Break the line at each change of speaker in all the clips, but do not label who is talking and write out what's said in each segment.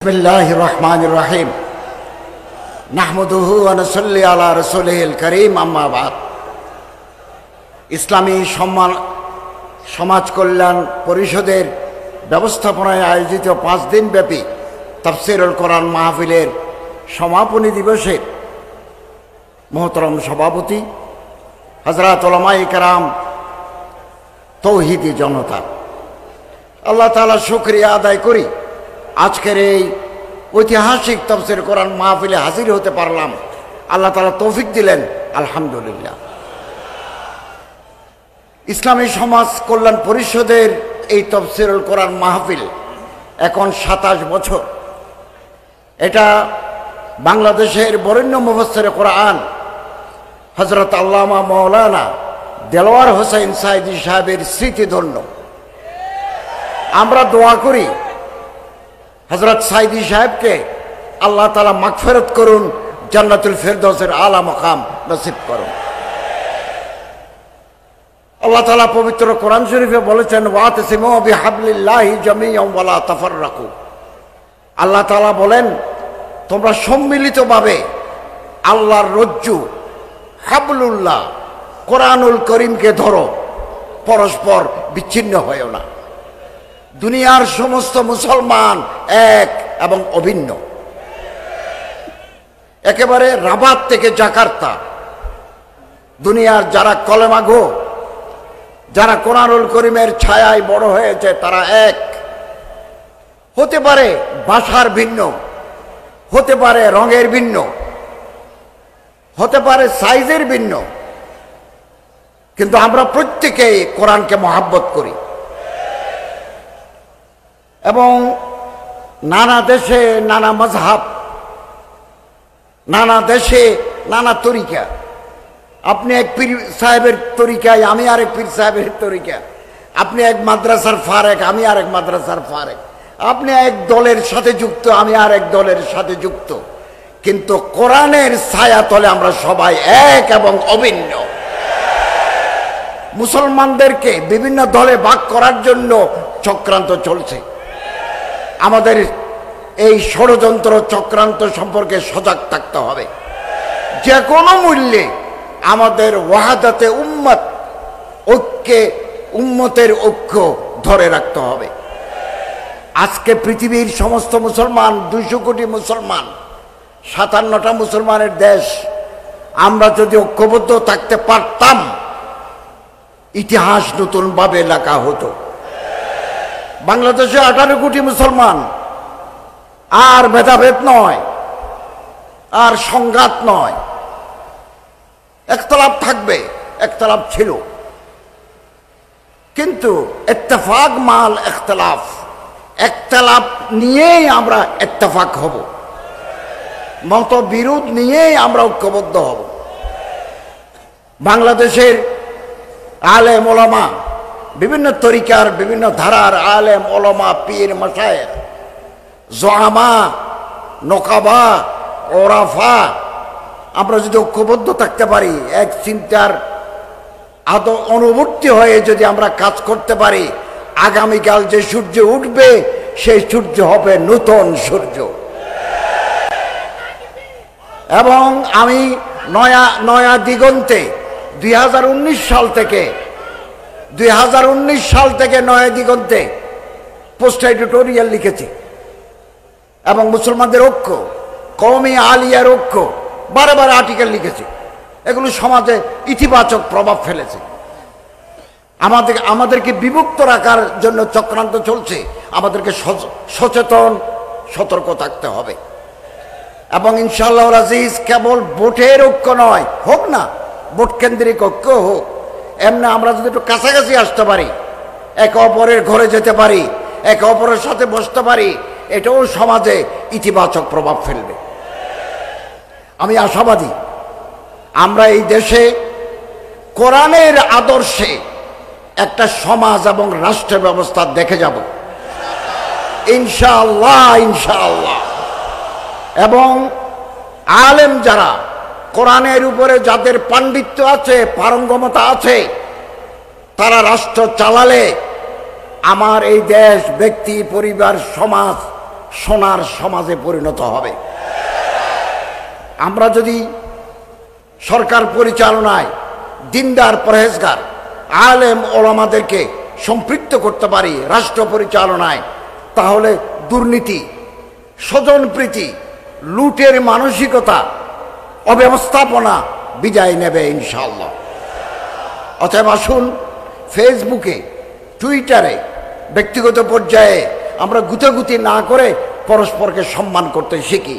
बिस्मिल्लाहिर रहमानिर रहीम नाहमदुहु व नसल्ली अला रसूलिहिल करीम अम्मा बाद। ইসলামী সমাজ কল্যাণ পরিষদের ব্যবস্থাপনায় আয়োজিত 5 দিনব্যাপী তাফসীরুল কোরআন মাহফিলের সমাপনী দিবসের মোহতরম সভাপতি হযরত উলামায়ে কেরাম, তৌহিদি জনতা, আল্লাহ তাআলা শুকরিয়া আদায় করি আজকের এই ঐতিহাসিক তাফসীর কোরআন মাহফিলে হাজির হতে পারলাম। আল্লাহ তাআলা তৌফিক দিলেন, আলহামদুলিল্লাহ। ইসলামী সমাজ কল্যাণ পরিষদের এই তাফসীরুল কোরআন মাহফিল এখন 27 বছর। এটা বাংলাদেশের বরেণ্য মুফাসসিরে কোরআন হযরত আল্লামা মাওলানা দেলোয়ার হোসেন সাঈদী সাহেবের স্মৃতিধন্য। আমরা দোয়া করি হযরত সাঈদী সাহেবকে আল্লাহ তাআলা মাগফিরাত করুন, জান্নাতুল ফেরদৌসের আলা মাকাম নসিব করুন। আল্লাহ তাআলা পবিত্র কোরআন শরীফে বলেছেন, ওয়াতাসিমু বিহাবলিল্লাহি জামিআন ওয়া লা তাফাররাকু। আল্লাহ তাআলা বলেন, তোমরা সম্মিলিতভাবে আল্লাহর রজ্জু হাবলুল্লাহ কোরআনুল করিমকে ধরো, পরস্পর বিচ্ছিন্ন হয়েও না। দুনিয়ার সমস্ত মুসলমান এক এবং অভিন্ন। একেবারে রাবাত থেকে জাকার্তা দুনিয়ার যারা কলেমাগো, যারা কোরআনুল করিমের ছায়ায় বড় হয়েছে, তারা এক। হতে পারে ভাষার ভিন্ন, হতে পারে রঙের ভিন্ন, হতে পারে সাইজের ভিন্ন, কিন্তু আমরা প্রত্যেকেই কোরআনকে মহাব্বত করি। এবং নানা দেশে নানা মাযহাব, নানা দেশে নানা তরিকা। আপনি এক পীর সাহেবের তরিকায়, আমি আরেক পীর সাহেবের তরিকা। আপনি এক মাদ্রাসার ফারেক, আমি আরেক মাদ্রাসার ফারেক। আপনি এক দলের সাথে যুক্ত, আমি আরেক দলের সাথে যুক্ত, কিন্তু কোরআনের ছায়া তলে আমরা সবাই এক এবং অভিন্ন। মুসলমানদেরকে বিভিন্ন দলে ভাগ করার জন্য চক্রান্ত চলছে। আমাদের এই ষড়যন্ত্র চক্রান্ত সম্পর্কে সজাগ থাকতে হবে। যে কোনো মূল্যে আমাদের ওয়াহাদাতে উম্মত, ঐক্যে উম্মতের ঐক্য ধরে রাখতে হবে। আজকে পৃথিবীর সমস্ত মুসলমান, 200 কোটি মুসলমান, 57টা মুসলমানের দেশ। আমরা যদি ঐক্যবদ্ধ থাকতে পারতাম, ইতিহাস নতুনভাবে লেখা হতো। বাংলাদেশে 18 কোটি মুসলমান। আর ভেদাভেদ নয়, আর সংঘাত নয়। একতলাপ থাকবে, একতলাপ ছিল, কিন্তু ইত্তেফাক মাল ইখতিলাফ, একতলাপ নিয়েই আমরা ইত্তেফাক হব, মতবিরোধ নিয়েই আমরা ঐক্যবদ্ধ হব। বাংলাদেশের আলেম ওলামা, বিভিন্ন তরিকার বিভিন্ন ধারার আলেম ওলামা, পীর মাশায়েখ, জুআমা, নকাবা, ওরাফা, আমরা যদি ঐক্যবদ্ধ থাকতে পারি, এক চিন্তার অনুবর্তী হয়ে যদি আমরা কাজ করতে পারি, আগামীকাল যে সূর্য উঠবে সেই সূর্য হবে নতুন সূর্য। এবং আমি নয়া দিগন্তে 2019 সাল থেকে নয়া দিগন্তে পোস্ট এডিটোরিয়াল লিখেছি। এবং মুসলমানদের ঐক্য, কওমি আলিয়ার ঐক্য, বারে আর্টিকেল লিখেছি। এগুলো সমাজে ইতিবাচক প্রভাব ফেলেছে। আমাদেরকে বিভক্ত রাখার জন্য চক্রান্ত চলছে। আমাদেরকে সচেতন, সতর্ক থাকতে হবে। এবং ইনশাআল্লাহ আজিজ, কেবল ভোটের ঐক্য নয়, হোক না ভোট কেন্দ্রিক ঐক্য হোক, এমনি আমরা যদি একটু কাছাকাছি আসতে পারি, একে অপরের ঘরে যেতে পারি, একে অপরের সাথে বসতে পারি, এটাও সমাজে ইতিবাচক প্রভাব ফেলবে। আমি আশাবাদী আমরা এই দেশে কোরআনের আদর্শে একটা সমাজ এবং রাষ্ট্র ব্যবস্থা দেখে যাব ইনশাআল্লাহ, ইনশাআল্লাহ। এবং আলেম যারা, কোরআনের উপরে যাদের পাণ্ডিত্য আছে, পারঙ্গমতা আছে, তারা রাষ্ট্র চালালে আমার এই দেশ, ব্যক্তি, পরিবার, সমাজ সোনার সমাজে পরিণত হবে। আমরা যদি সরকার পরিচালনায় দিনদার পরহেজগার আলেম ওলামাদেরকে সম্পৃক্ত করতে পারি রাষ্ট্র পরিচালনায়, তাহলে দুর্নীতি, স্বজনপ্রীতি, লুটের মানসিকতা, অব্যবস্থাপনা বিদায় নেবে ইনশাআল্লাহ। অতএব আসুন ফেসবুকে, টুইটারে, ব্যক্তিগত পর্যায়ে আমরা গুতাগুতি না করে পরস্পরকে সম্মান করতে শিখি।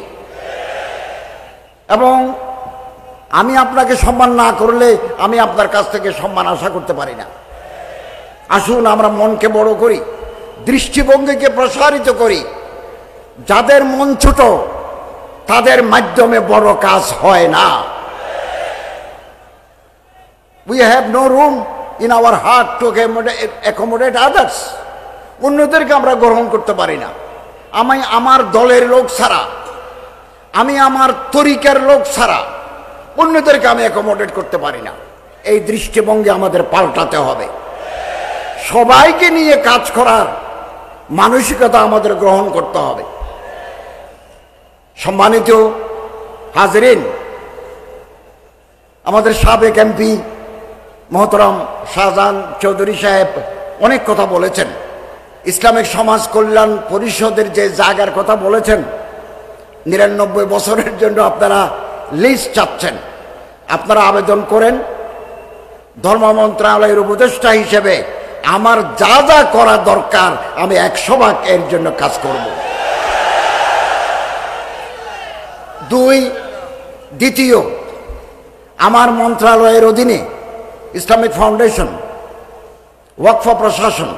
এবং আমি আপনাকে সম্মান না করলে আমি আপনার কাছ থেকে সম্মান আশা করতে পারি না। আসুন আমরা মনকে বড় করি, দৃষ্টিভঙ্গিকে প্রসারিত করি। যাদের মন ছোট তাদের মাধ্যমে বড় কাজ হয় না। We have no room in our heart to accommodate others. অন্যদেরকে আমরা গ্রহণ করতে পারি না। আমি আমার দলের লোক ছাড়া, আমি আমার তরিকার লোক ছাড়া অন্যদেরকে আমি অ্যাকোমোডেট করতে পারি না। এই দৃষ্টিভঙ্গি আমাদের পাল্টাতে হবে। সবাইকে নিয়ে কাজ করার মানসিকতা আমাদের গ্রহণ করতে হবে। সম্মানিত হাজরিন, আমাদের সাবেক এমপি মহতরম শাহজাহান চৌধুরী সাহেব অনেক কথা বলেছেন। ইসলামিক সমাজ কল্যাণ পরিষদের যে জায়গার কথা বলেছেন, ৯৯ বছরের জন্য আপনারা লিস্ট চাচ্ছেন, আপনারা আবেদন করেন। ধর্ম মন্ত্রণালয়ের উপদেষ্টা হিসেবে আমার যা যা করা দরকার আমি ১০০ এর জন্য কাজ করব। দ্বিতীয়, আমার মন্ত্রণালয়ের অধীনে ইসলামিক ফাউন্ডেশন, ওয়াকফ প্রশাসন,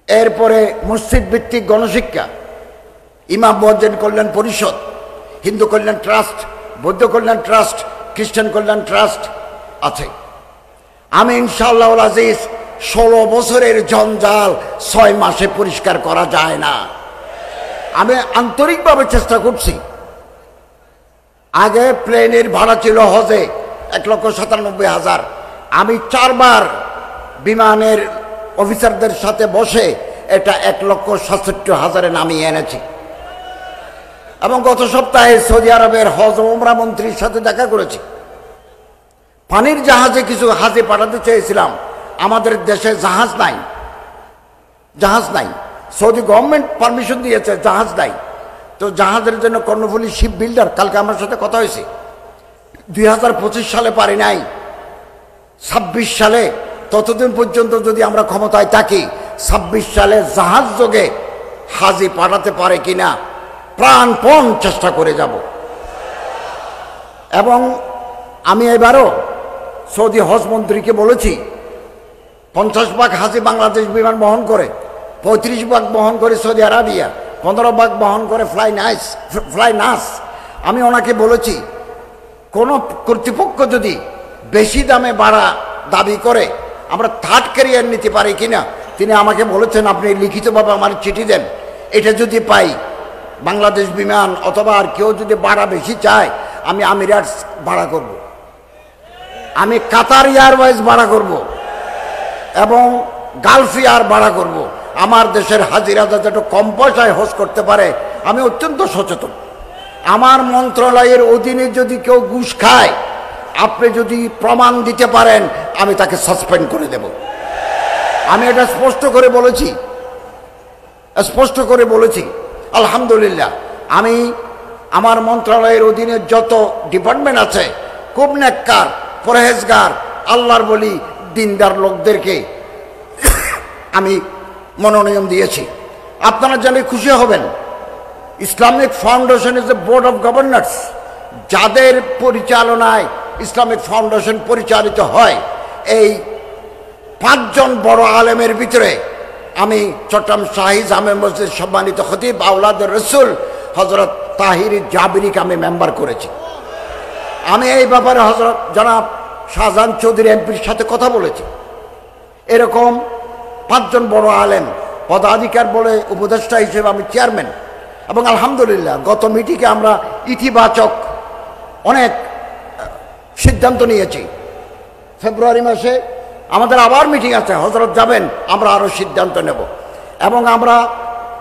এরপরে মসজিদ ভিত্তিক গণশিক্ষা, ইমাম মুয়াজ্জিন কল্যাণ পরিষদ, হিন্দু কল্যাণ ট্রাস্ট, বৌদ্ধ কল্যাণ ট্রাস্ট, খ্রিস্টান কল্যাণ ট্রাস্ট আছে। আমি ইনশাআল্লাহ আজিজ ১৬ বছরের জঞ্জাল ৬ মাসে পরিষ্কার করা যায় না। আমি আন্তরিকভাবে চেষ্টা করছি। আগে প্লেনের ভাড়া ছিল হজে ১,৯৭,০০০। আমি ৪ বার বিমানের অফিসারদের সাথে বসে এটা ১,৬৭,০০০ নামিয়ে এনেছি। এবং গত সপ্তাহে সৌদি আরবের হজ ও উমরা মন্ত্রীর সাথে দেখা করেছি। পানির জাহাজে কিছু হাজি পাঠাতে চেয়েছিলাম, আমাদের দেশে জাহাজ নাই। সৌদি গভর্নমেন্ট পারমিশন দিয়েছে, জাহাজ নাই। তো জাহাজের জন্য কর্ণফুলী শিপ বিল্ডার, কালকে আমার সাথে কথা হয়েছে, ২০২৫ সালে পারি নাই, ২৬ সালে, ততদিন পর্যন্ত যদি আমরা ক্ষমতায় থাকি ২৬ সালে জাহাজ যোগে হাজি পাঠাতে পারে কিনা প্রাণপণ চেষ্টা করে যাব। এবং আমি এবারও সৌদি হজ মন্ত্রীকে বলেছি ৫০ ভাগ হাজি বাংলাদেশ বিমান বহন করে, ৩৫ ভাগ বহন করে সৌদি আরবিয়া, ১৫ ভাগ বহন করে ফ্লাই নাস। আমি ওনাকে বলেছি কোনো কর্তৃপক্ষ যদি বেশি দামে ভাড়া দাবি করে আমরা থার্ড ক্যারিয়ার নিতে পারি কিনা। তিনি আমাকে বলেছেন আপনি লিখিতভাবে আমার চিঠি দেন, এটা যদি পাই বাংলাদেশ বিমান অথবা আর কেউ যদি ভাড়া বেশি চায় আমি আমিরাটস ভাড়া করব, আমি কাতার এয়ারওয়েজ ভাড়া করব এবং গালফ এয়ার ভাড়া করব। আমার দেশের হাজিরা যাতে একটু কম পয়সায় হজ করতে পারে আমি অত্যন্ত সচেতন। আমার মন্ত্রণালয়ের অধীনে যদি কেউ ঘুষ খায় আপনি যদি প্রমাণ দিতে পারেন আমি তাকে সাসপেন্ড করে দেব। আমি এটা স্পষ্ট করে বলেছি। আলহামদুলিল্লাহ আমি আমার মন্ত্রণালয়ের অধীনে যত ডিপার্টমেন্ট আছে খুব নেককার, পরহেজগার, আল্লাহর বলি, দিনদার লোকদেরকে আমি মনোনয়ন দিয়েছি। আপনারা জানলে খুশি হবেন, Islamic foundation is a board of governors. যাদের পরিচালনায় ইসলামিক ফাউন্ডেশন পরিচালিত হয় এই ৫ জন বড় আলেমের ভিতরে আমি চট্টগ্রাম শাহী জামে মসজিদ সম্মানিত খতিব আওলাদের রসুল হযরত তাহির জাবিরিকে আমি মেম্বার করেছি। আমি এই ব্যাপারে হযরত জনাব শাহজাহান চৌধুরী এমপির সাথে কথা বলেছি। এরকম ৫ জন বড় আলেম পদাধিকার বলে উপদেষ্টা হিসেবে আমি চেয়ারম্যান। এবং আলহামদুলিল্লাহ গত মিটিংয়ে আমরা ইতিবাচক অনেক সিদ্ধান্ত নিয়েছি। ফেব্রুয়ারি মাসে আমাদের আবার মিটিং আছে, হযরত যাবেন, আমরা আরও সিদ্ধান্ত নেব। এবং আমরা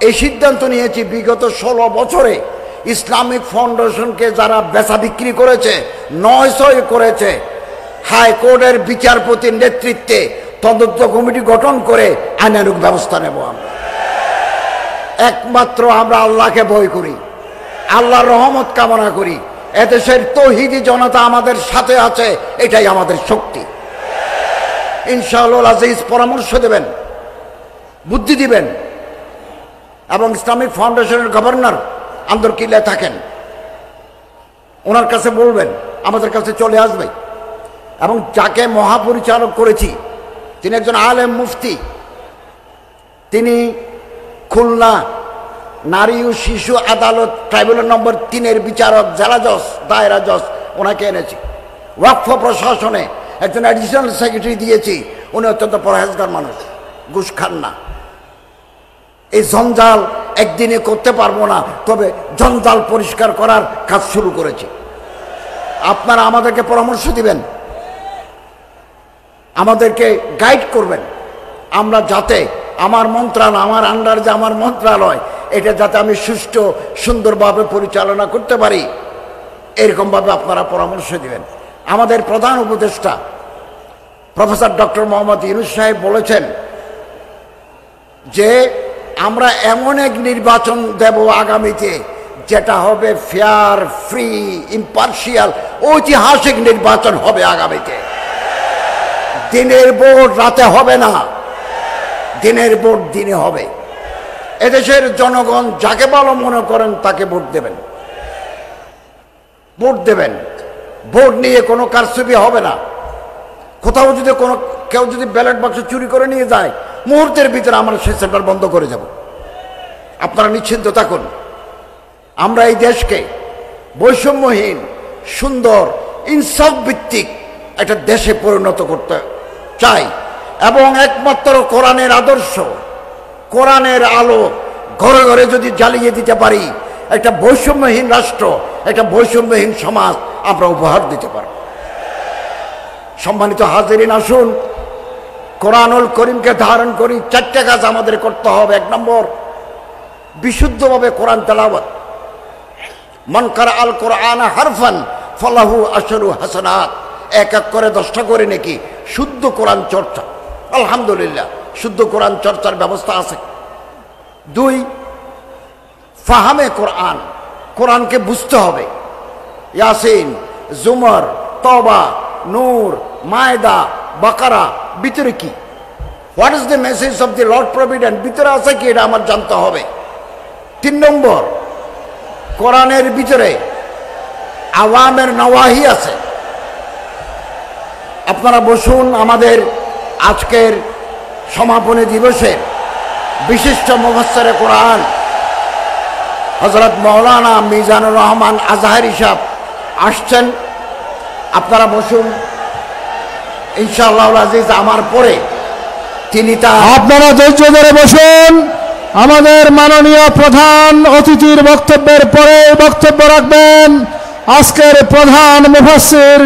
এই সিদ্ধান্ত নিয়েছি, বিগত 16 বছরে ইসলামিক ফাউন্ডেশনকে যারা বেচা বিক্রি করেছে, নয়সই করেছে, হাইকোর্টের বিচারপতির নেতৃত্বে তদন্ত কমিটি গঠন করে আইনানুগ ব্যবস্থা নেব। আমরা একমাত্র আমরা আল্লাহকে ভয় করি, আল্লাহর রহমত কামনা করি। এদেশের তৌহিদি জনতা আমাদের সাথে আছে, এটাই আমাদের শক্তি। ইনশাআল্লাহ আজিজ পরামর্শ দেবেন, বুদ্ধি দিবেন, এবং ইসলামিক ফাউন্ডেশনের গভর্নর আন্দরকিল্লায় থাকেন, ওনার কাছে বলবেন, আমাদের কাছে চলে আসবে। এবং যাকে মহাপরিচালক করেছি তিনি একজন আলেম মুফতি, তিনি খুলনা নারী ও শিশু আদালত ট্রাইব্যুনাল নম্বর 3-এর বিচারক, জেলা জজ, দায়রা জজ, ওনাকে এনেছি। ওয়াকফ প্রশাসনে একজন অ্যাডিশনাল সেক্রেটারি দিয়েছি, উনি অত্যন্ত পরহেজগার মানুষ, ঘুষ খান না। এই জঞ্জাল একদিনে করতে পারবো না, তবে জঞ্জাল পরিষ্কার করার কাজ শুরু করেছি। আপনারা আমাদেরকে পরামর্শ দিবেন, আমাদেরকে গাইড করবেন, আমরা যাতে আমার মন্ত্রণালয়, আমার আন্ডার যে আমার মন্ত্রণালয়, এটা যাতে আমি সুষ্ঠু সুন্দরভাবে পরিচালনা করতে পারি, এরকমভাবে আপনারা পরামর্শ দিবেন। আমাদের প্রধান উপদেষ্টা প্রফেসর ডক্টর মোহাম্মদ ইউনূস সাহেব বলেছেন যে আমরা এমন এক নির্বাচন দেব আগামীতে যেটা হবে ফেয়ার, ফ্রি, ইম্পার্শিয়াল, ঐতিহাসিক নির্বাচন হবে আগামীতে। দিনের ভোট রাতে হবে না, দিনের ভোট দিনে হবে। এদেশের জনগণ যাকে ভালো মনে করেন তাকে ভোট দেবেন, ভোট দেবেন। ভোট নিয়ে কোনো কারচুপি হবে না। কোথাও যদি কেউ যদি ব্যালট বাক্স চুরি করে নিয়ে যায়, মুহূর্তের ভিতরে আমরা সেই সেন্টার বন্ধ করে যাব। আপনারা নিশ্চিন্ত থাকুন। আমরা এই দেশকে বৈষম্যহীন, সুন্দর, ইনসাফ ভিত্তিক একটা দেশে পরিণত করতে চাই, এবং একমাত্র কোরআনের আদর্শ, কোরআনের আলো ঘরে ঘরে যদি জ্বালিয়ে দিতে পারি, একটা বৈষম্যহীন রাষ্ট্র, একটা বৈষম্যহীন সমাজ আমরা উপহার দিতে পারব। সম্মানিত হাজিরিন, আসুন কোরআনুল করিমকে ধারণ করি। 4টা কাজ আমাদের করতে হবে। 1 নম্বর, বিশুদ্ধভাবে কোরআন তেলাওয়াত। মান কারা আল কোরআন হারফান ফালাহু আশরু হাসানাত, এক এক করে 10টা করে নাকি শুদ্ধ কোরআন চর্চা। আলহামদুলিল্লাহ, শুদ্ধ কোরআন চর্চার ব্যবস্থা আছে। 2, ফাহামে কোরআন, কোরআনকে বুঝতে হবে। ইয়াসিন, জুমর, তওবা, নূর, মায়দা, বাকারা, ভিতরে কি, what is the message of the Lord provident, ভিতরে আছে কি, এটা আমার জানতে হবে। 3 নম্বর, কোরআনের ভিতরে আওয়ামের নওয়াহি আছে। আপনারা বসুন, আমাদের আজকের সমাপনী দিবসের বিশিষ্ট মুফাসসিরে কোরআন হযরত মাওলানা মিজানুর রহমান আজহারী সাহেব আসছেন। আপনারা বসুন, ইনশাআল্লাহ আজিজ। আমার পরে তিনি
আপনারা ধৈর্য ধরে বসুন। আমাদের মাননীয় প্রধান অতিথির বক্তব্যের পরে বক্তব্য রাখবেন আজকের প্রধান মুফাসসির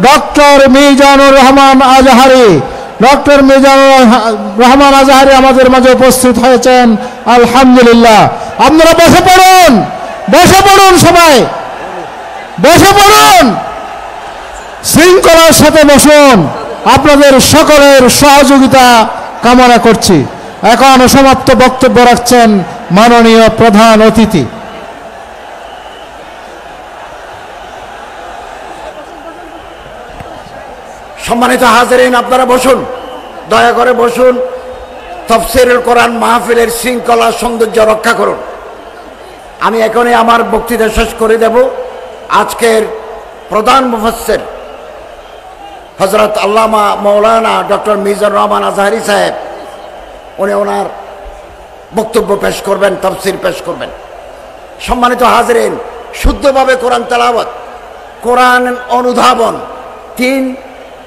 ডক্টর মিজানুর রহমান আজহারী। ডক্টর মিজানুর রহমান আজহারী আমাদের মাঝে উপস্থিত হয়েছেন, আলহামদুলিল্লাহ। আপনারা বসে পড়ুন, বসে পড়ুন, সবাই বসে পড়ুন, শৃঙ্খলার সাথে বসুন। আপনাদের সকলের সহযোগিতা কামনা করছি। এখন সমাপ্ত বক্তব্য রাখছেন মাননীয় প্রধান অতিথি।
সম্মানিত হাজিরিন, আপনারা বসুন, দয়া করে বসুন। তাফসীরুল কোরআন মাহফিলের শৃঙ্খলা সৌন্দর্য রক্ষা করুন। আমি এখনই আমার বক্তৃতা শেষ করে দেব। আজকের প্রধান মুফাসসির হযরত আল্লামা মাওলানা ডক্টর মিজানুর রহমান আজহারী সাহেব, উনি ওনার বক্তব্য পেশ করবেন, তাফসীর পেশ করবেন। সম্মানিত হাজিরিন, শুদ্ধভাবে কোরআন তেলাওয়াত, কোরআন অনুধাবন। 3,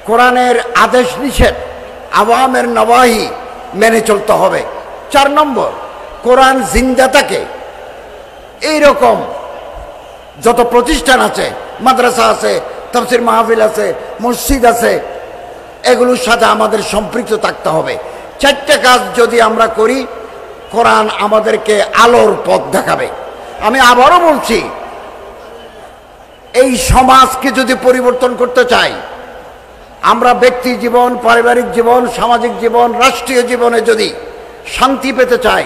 কোরআনের আদেশ নিষেধ, আওয়ামের নওয়াহি মেনে চলতে হবে। 4 নম্বর, কোরআন জিন্দা থাকে। এইরকম যত প্রতিষ্ঠান আছে, মাদ্রাসা আছে, তাফসীর মাহফিল আছে, মসজিদ আছে, এগুলোর সাথে আমাদের সম্পৃক্ত থাকতে হবে। 4টা কাজ যদি আমরা করি, কোরআন আমাদেরকে আলোর পথ দেখাবে। আমি আবারও বলছি, এই সমাজকে যদি পরিবর্তন করতে চাই, আমরা ব্যক্তি জীবন, পারিবারিক জীবন, সামাজিক জীবন, রাষ্ট্রীয় জীবনে যদি শান্তি পেতে চাই,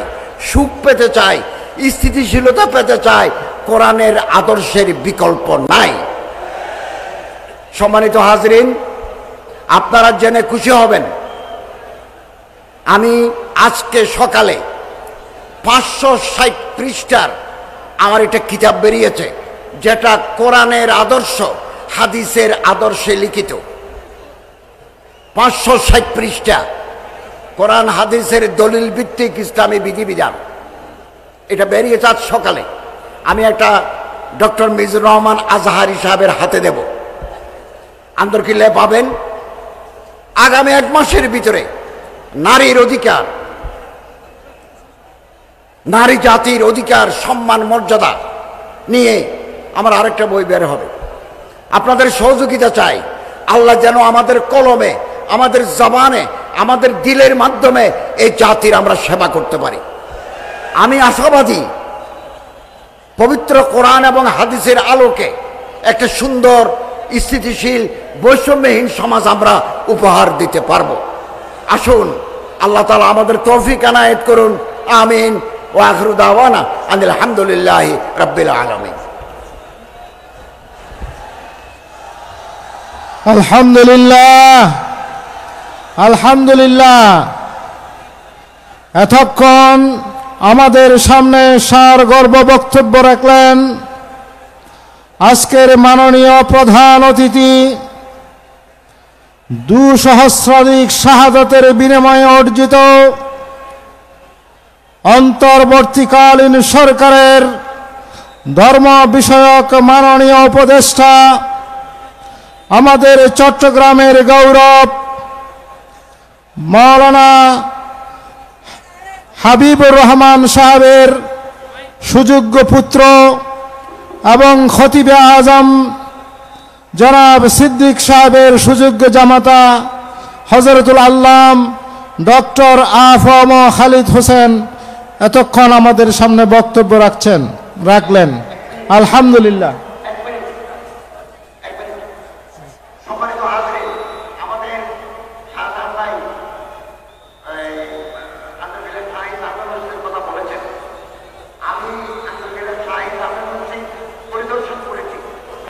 সুখ পেতে চাই, স্থিতিশীলতা পেতে চাই, কোরআনের আদর্শের বিকল্প নাই। সম্মানিত হাজরিন, আপনারা জেনে খুশি হবেন, আমি আজকে সকালে 560 পৃষ্ঠার আমার একটা কিতাব বেরিয়েছে, যেটা কোরআনের আদর্শ, হাদিসের আদর্শে লিখিত। 560 পৃষ্ঠা, কোরআন হাদিসের দলিল ভিত্তিক ইসলামী বিধিবিধান। এটা বেরিয়েছে আজ সকালে। আমি একটা ডক্টর মিজানুর রহমান আজহারি সাহেবের হাতে দেব, আন্দরকিল্লায় পাবেন। আগামী 1 মাসের ভিতরে নারীর অধিকার, নারী জাতির অধিকার, সম্মান, মর্যাদা নিয়ে আমার আরেকটা বই বের হবে। আপনাদের সহযোগিতা চাই। আল্লাহ যেন আমাদের কলমে, আমাদের জবানে, আমাদের দিলের মাধ্যমে এই জাতির আমরা সেবা করতে পারি। আমি আশাবাদী, পবিত্র কোরআন এবং হাদিসের আলোকে একটা সুন্দর, স্থিতিশীল, বৈষম্যহীন সমাজ আমরা উপহার দিতে পারব। আসুন, আল্লাহ তাআলা আমাদের তৌফিক আনায়েত করুন। আমিন। ওয়া আখিরু দাওয়ানা আনিল হামদুলিল্লাহি রাব্বিল আলামিন।
আলহামদুলিল্লাহ, আলহামদুলিল্লাহ। এতক্ষণ আমাদের সামনে সারগর্ব বক্তব্য রাখলেন আজকের মাননীয় প্রধান অতিথি, 2 সহস্রাধিক শাহাদাতের বিনিময়ে অর্জিত অন্তর্বর্তীকালীন সরকারের ধর্ম বিষয়ক মাননীয় উপদেষ্টা, আমাদের চট্টগ্রামের গৌরব মাওলানা হাবিবুর রহমান সাহেবের সুযোগ্য পুত্র এবং খতিবে আজম জনাব সিদ্দিক সাহেবের সুযোগ্য জামাতা হযরতুল আল্লাম ডক্টর আফম খালিদ হোসেন এতক্ষণ আমাদের সামনে বক্তব্য রাখলেন। আলহামদুলিল্লাহ।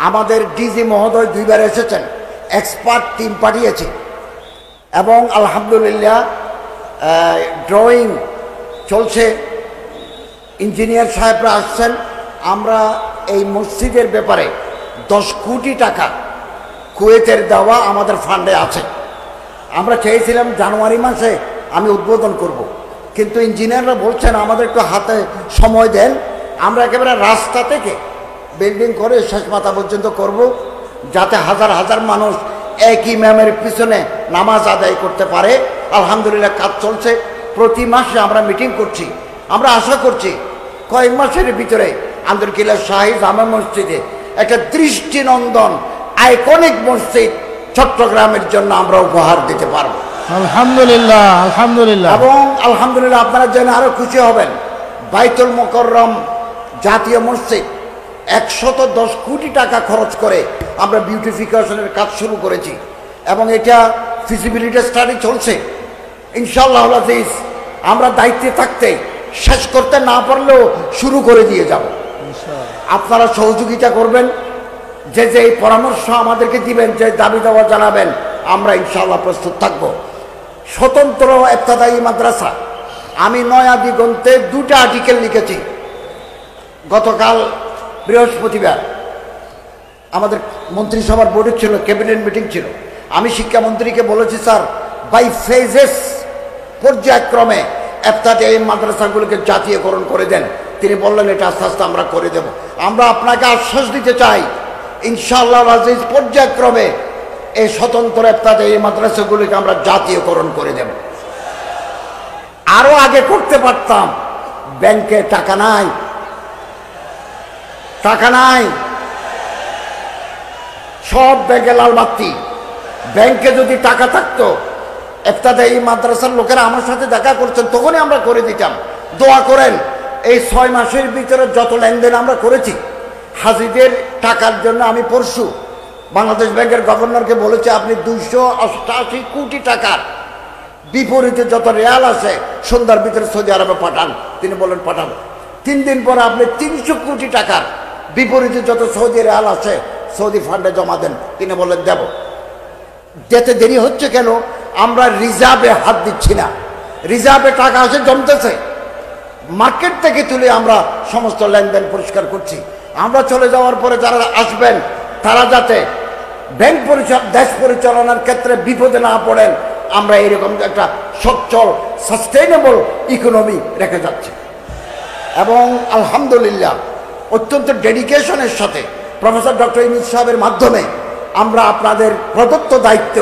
আমাদের ডিজি মহোদয় 2 বার এসেছেন, এক্সপার্ট টিম পাঠিয়েছে এবং আলহামদুলিল্লাহ ড্রয়িং চলছে, ইঞ্জিনিয়ার সাহেবরা আসছেন। আমরা এই মসজিদের ব্যাপারে 10 কোটি টাকা কুয়েতের দেওয়া আমাদের ফান্ডে আছে। আমরা চেয়েছিলাম জানুয়ারি মাসে আমি উদ্বোধন করব, কিন্তু ইঞ্জিনিয়াররা বলছেন আমাদের একটু হাতে সময় দেন, আমরা একেবারে রাস্তা থেকে বিল্ডিং করে শেষ মাথা পর্যন্ত করব, যাতে হাজার হাজার মানুষ এক ইমামের পিছনে নামাজ আদায় করতে পারে। আলহামদুলিল্লাহ কাজ চলছে, প্রতি মাসে আমরা মিটিং করছি। আমরা আশা করছি কয়েক মাসের ভিতরে আন্দরকিল্লা শাহী জামে মসজিদে একটা দৃষ্টিনন্দন আইকনিক মসজিদ চট্টগ্রামের জন্য আমরা উপহার দিতে পারব।
আলহামদুলিল্লাহ, আলহামদুলিল্লাহ।
এবং আলহামদুলিল্লাহ আপনারা জেনে আরো খুশি হবেন, বাইতুল মুকাররম জাতীয় মসজিদ 110 কোটি টাকা খরচ করে আমরা বিউটিফিকেশনের কাজ শুরু করেছি এবং এটা ফিজিবিলিটি স্টাডি চলছে। ইনশাআল্লাহ আজিজ আমরা দায়িত্বে থাকতে শেষ করতে না পারলেও শুরু করে দিয়ে যাব। আপনারা সহযোগিতা করবেন, যে যে এই পরামর্শ আমাদেরকে দিবেন, যে দাবি দেওয়া জানাবেন, আমরা ইনশাআল্লাহ প্রস্তুত থাকব। স্বতন্ত্র ইবতেদায়ী মাদ্রাসা, আমি নয়া দিগন্তে 2টা আর্টিকেল লিখেছি। গতকাল বৃহস্পতিবার আমাদের মন্ত্রিসভার বৈঠক ছিল, ক্যাবিনেট মিটিং ছিল। আমি শিক্ষামন্ত্রীকে বলেছি, স্যার বাই ফেজেস, পর্যায়ক্রমে ইবতেদায়ী মাদ্রাসাগুলোকে জাতীয়করণ করে দেন। তিনি বললেন এটা আস্তে আস্তে আমরা করে দেব। আমরা আপনাকে আশ্বাস দিতে চাই, ইনশাআল্লাহ আজিজ পর্যায়ক্রমে এই স্বতন্ত্র ইবতেদায়ী মাদ্রাসাগুলিকে আমরা জাতীয়করণ করে দেব। আরো আগে করতে পারতাম, ব্যাংকে টাকা নাই, টাকা নাই, সব ব্যাংকে লাল বাতি। ব্যাংকে যদি টাকা থাকতো, ইবতেদায়ী মাদ্রাসার লোকেরা আমার সাথে দেখা করছেন, তখনই আমরা করে দিতাম। দোয়া করেন এই 6 মাসের ভিতরে যত লেনদেন আমরা করেছি হাজিদের টাকার জন্য আমি পরশু বাংলাদেশ ব্যাংকের গভর্নরকে বলেছি আপনি 288 কোটি টাকার বিপরীতে যত রেয়াল আছে সন্ধ্যার ভিতরে সৌদি আরবে পাঠান। তিনি বলেন পাঠান। 3 দিন পরে আপনি 300 কোটি টাকার বিপরীতে যত সৌদি রেয়াল আছে সৌদি ফান্ডে জমা দেন। তিনি বলেন দেব। যেতে দেরি হচ্ছে কেন? আমরা রিজার্ভে হাত দিচ্ছি না, রিজার্ভে টাকা আছে জমতেছে, মার্কেট থেকে তুলে আমরা সমস্ত লেনদেন পরিষ্কার করছি। আমরা চলে যাওয়ার পরে যারা আসবেন তারা যাতে ব্যাংক দেশ পরিচালনার ক্ষেত্রে বিপদে না পড়েন, আমরা এরকম একটা সচ্ছল সাস্টেইনেবল ইকোনমি রেখে যাচ্ছি। এবং আলহামদুলিল্লাহ অত্যন্ত ডেডিকেশনের সাথে প্রফেসর ডক্টর ইউনূস সাহেবের মাধ্যমে আমরা আপনাদের প্রদত্ত দায়িত্ব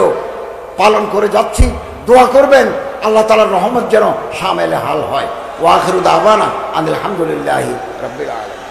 পালন করে যাচ্ছি। দোয়া করবেন আল্লাহ তাআলার রহমত যেন শামেলে হাল হয়। ওয়া আখিরু দাওয়ানা আলহামদুলিল্লাহি রাব্বিল আলামিন।